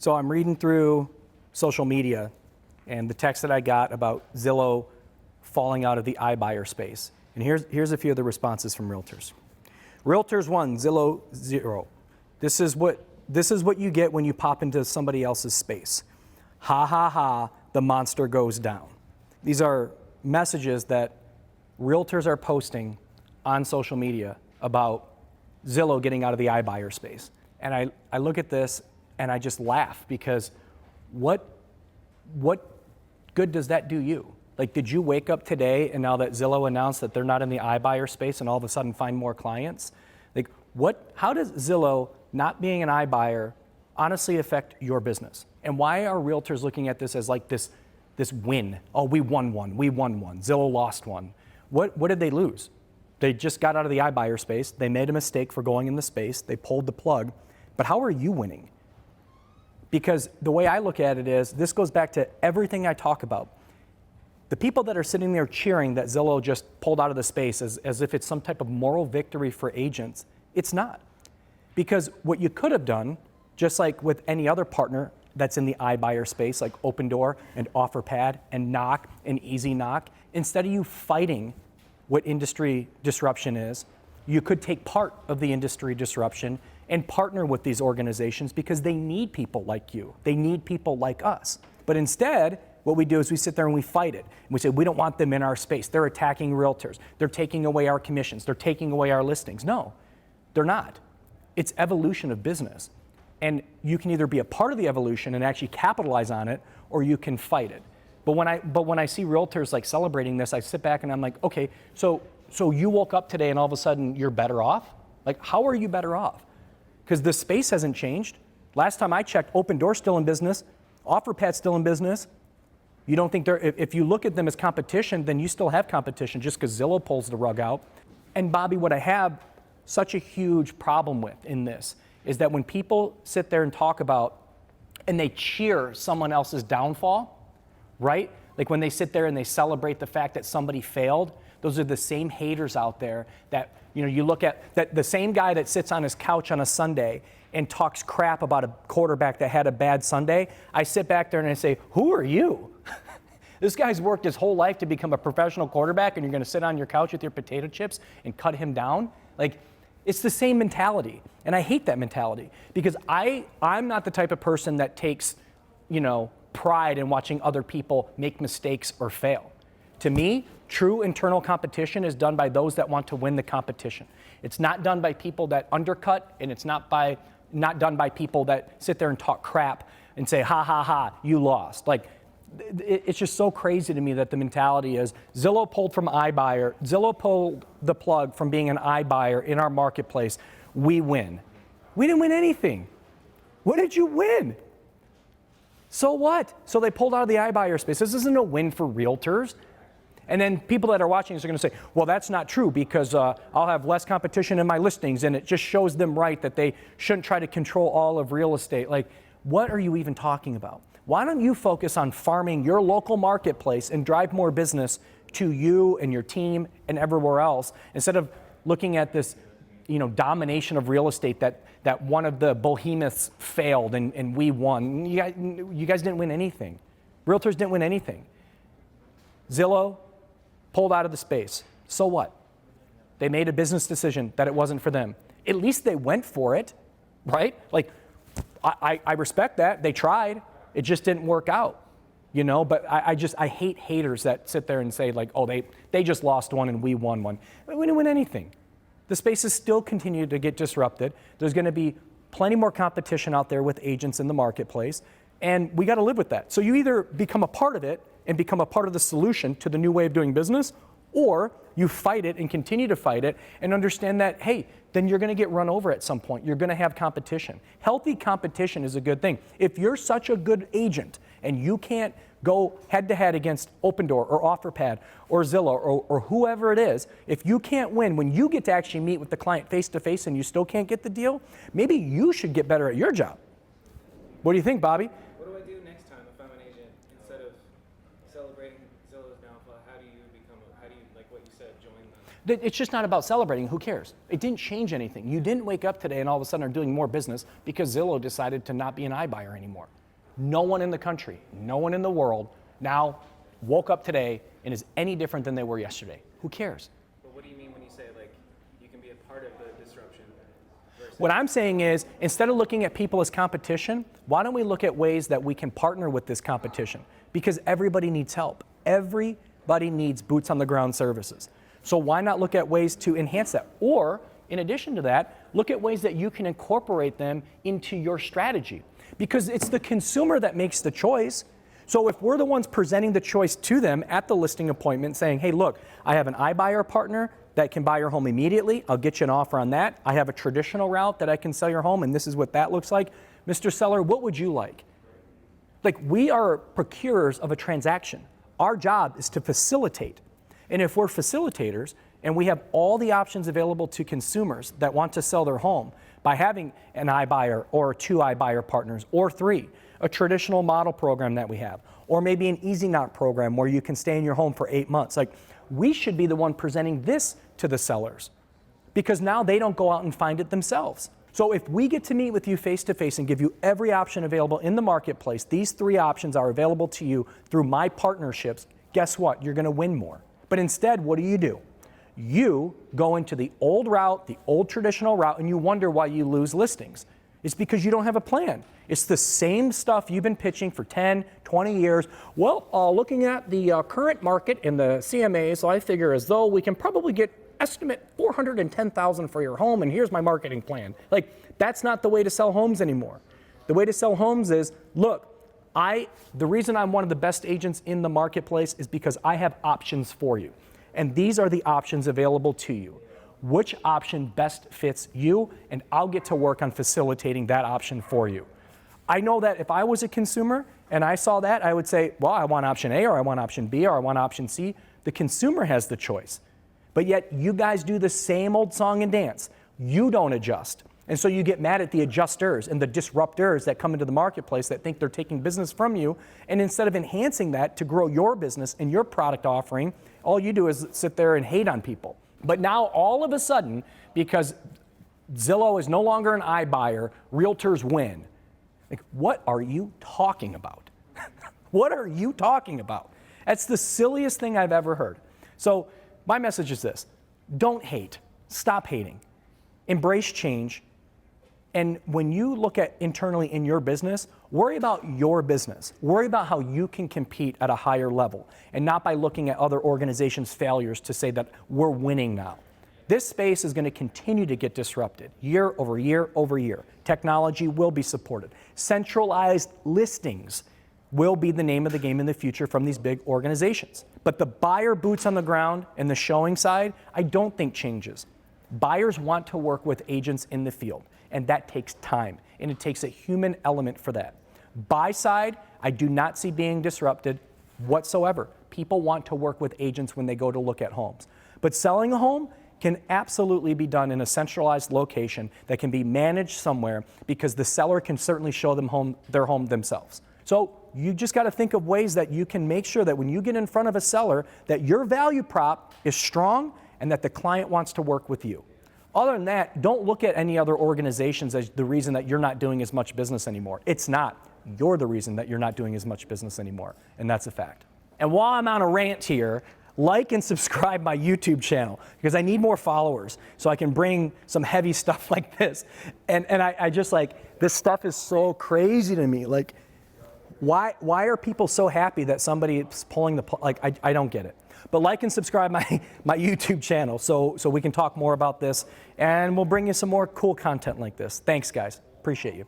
So I'm reading through social media and the text that I got about Zillow falling out of the iBuyer space. And here's a few of the responses from realtors. Realtors 1, Zillow Zero. This is what you get when you pop into somebody else's space. Ha ha ha, the monster goes down. These are messages that realtors are posting on social media about Zillow getting out of the iBuyer space. And I look at this and I just laugh because what good does that do you? Like, did you wake up today and now that Zillow announced that they're not in the iBuyer space and all of a sudden find more clients? Like, how does Zillow not being an iBuyer honestly affect your business? And why are realtors looking at this as like this win? Oh, we won one. Zillow lost one. What did they lose? They just got out of the iBuyer space. They made a mistake for going in the space. They pulled the plug. But how are you winning? Because the way I look at it is, this goes back to everything I talk about. The people that are sitting there cheering that Zillow just pulled out of the space as if it's some type of moral victory for agents, it's not. Because what you could have done, just like with any other partner that's in the iBuyer space, like Opendoor and OfferPad and Knock and Easy Knock, instead of you fighting what industry disruption is, you could take part of the industry disruption and partner with these organizations because they need people like you. They need people like us. But instead, what we do is we sit there and we fight it. And we say, we don't want them in our space. They're attacking realtors. They're taking away our commissions. They're taking away our listings. No, they're not. It's evolution of business. And you can either be a part of the evolution and actually capitalize on it, or you can fight it. But when I see realtors like celebrating this, I sit back and I'm like, okay, so you woke up today and all of a sudden you're better off? Like, how are you better off? Because the space hasn't changed. Last time I checked, Opendoor's still in business. OfferPad's still in business. You don't think if you look at them as competition, then you still have competition just because Zillow pulls the rug out. And Bobby, what I have such a huge problem with in this is that when people sit there and talk about and they cheer someone else's downfall, right? Like when they sit there and they celebrate the fact that somebody failed, those are the same haters out there that, you look at that the same guy that sits on his couch on a Sunday and talks crap about a quarterback that had a bad Sunday. I sit back there and I say, who are you? This guy's worked his whole life to become a professional quarterback and you're gonna sit on your couch with your potato chips and cut him down? Like, it's the same mentality. And I hate that mentality because I'm not the type of person that takes, pride in watching other people make mistakes or fail. To me, true internal competition is done by those that want to win the competition. It's not done by people that undercut, and it's not done by people that sit there and talk crap and say, ha, ha, ha, you lost. Like, it's just so crazy to me that the mentality is Zillow pulled the plug from being an iBuyer in our marketplace. We win. We didn't win anything. What did you win? So what? So they pulled out of the iBuyer space. This isn't a win for realtors. And then people that are watching this are going to say, well, that's not true because I'll have less competition in my listings, and it just shows them right that they shouldn't try to control all of real estate. Like, what are you even talking about? Why don't you focus on farming your local marketplace and drive more business to you and your team and everywhere else instead of looking at this, domination of real estate that one of the behemoths failed and we won. You guys didn't win anything. Realtors didn't win anything. Zillow pulled out of the space. So what? They made a business decision that it wasn't for them. At least they went for it, right? Like, I respect that. They tried. It just didn't work out, but I hate haters that sit there and say like, oh, they just lost one and we won one. We didn't win anything. The spaces still continue to get disrupted. There's going to be plenty more competition out there with agents in the marketplace, and we got to live with that. So you either become a part of it and become a part of the solution to the new way of doing business, or you fight it and continue to fight it and understand that, hey, then you're going to get run over at some point. You're going to have competition. Healthy competition is a good thing. If you're such a good agent and you can't go head-to-head against Opendoor or OfferPad or Zillow or whoever it is, if you can't win when you get to actually meet with the client face-to-face and you still can't get the deal, maybe you should get better at your job. What do you think, Bobby? What do I do next time if I'm an agent? Instead of celebrating Zillow's downfall, how do you, like what you said, join them? It's just not about celebrating. Who cares? It didn't change anything. You didn't wake up today and all of a sudden are doing more business because Zillow decided to not be an iBuyer anymore. No one in the country, no one in the world now woke up today and is any different than they were yesterday. Who cares? But what do you mean when you say, like, you can be a part of the disruption? What I'm saying is, instead of looking at people as competition, why don't we look at ways that we can partner with this competition? Because everybody needs help. Everybody needs boots on the ground services. So why not look at ways to enhance that? Or, in addition to that, look at ways that you can incorporate them into your strategy. Because it's the consumer that makes the choice. So if we're the ones presenting the choice to them at the listing appointment saying, hey, look, I have an iBuyer partner that can buy your home immediately. I'll get you an offer on that. I have a traditional route that I can sell your home, and this is what that looks like. Mr. Seller, what would you like? Like, we are procurers of a transaction. Our job is to facilitate. And if we're facilitators and we have all the options available to consumers that want to sell their home by having an iBuyer or 2 iBuyer partners or 3, a traditional model program that we have, or maybe an Easy Knock program where you can stay in your home for 8 months, like, we should be the one presenting this to the sellers because now they don't go out and find it themselves. So if we get to meet with you face to face and give you every option available in the marketplace, these 3 options are available to you through my partnerships, guess what? You're going to win more. But instead, what do? You go into the old route, the old traditional route, and you wonder why you lose listings. It's because you don't have a plan. It's the same stuff you've been pitching for 10, 20 years. Well, looking at the current market in the CMAs, I figure as though we can probably get estimate $410,000 for your home, and here's my marketing plan. Like, that's not the way to sell homes anymore. The way to sell homes is, look, the reason I'm one of the best agents in the marketplace is because I have options for you. And these are the options available to you. Which option best fits you? And I'll get to work on facilitating that option for you. I know that if I was a consumer and I saw that, I would say, well, I want option A, or I want option B, or I want option C. The consumer has the choice. But yet you guys do the same old song and dance. You don't adjust. And so you get mad at the adjusters and the disruptors that come into the marketplace that think they're taking business from you. And instead of enhancing that to grow your business and your product offering, all you do is sit there and hate on people. But now all of a sudden, because Zillow is no longer an iBuyer, realtors win. Like, what are you talking about? What are you talking about? That's the silliest thing I've ever heard. So my message is this: don't hate. Stop hating. Embrace change. And when you look at internally in your business, worry about your business. Worry about how you can compete at a higher level, and not by looking at other organizations' failures to say that we're winning now. This space is going to continue to get disrupted year over year over year. Technology will be supported. Centralized listings will be the name of the game in the future from these big organizations. But the buyer boots on the ground and the showing side, I don't think changes. Buyers want to work with agents in the field, and that takes time, and it takes a human element for that. Buy side, I do not see being disrupted whatsoever. People want to work with agents when they go to look at homes. But selling a home can absolutely be done in a centralized location that can be managed somewhere, because the seller can certainly show them their home themselves. So you just got to think of ways that you can make sure that when you get in front of a seller, that your value prop is strong and that the client wants to work with you. Other than that, don't look at any other organizations as the reason that you're not doing as much business anymore. It's not. You're the reason that you're not doing as much business anymore, and that's a fact. And while I'm on a rant here, like and subscribe my YouTube channel, because I need more followers so I can bring some heavy stuff like this. And I just, like, this stuff is so crazy to me. Like, why are people so happy that somebody is pulling the, like, I don't get it. But like and subscribe my YouTube channel so we can talk more about this, and we'll bring you some more cool content like this. Thanks, guys. Appreciate you.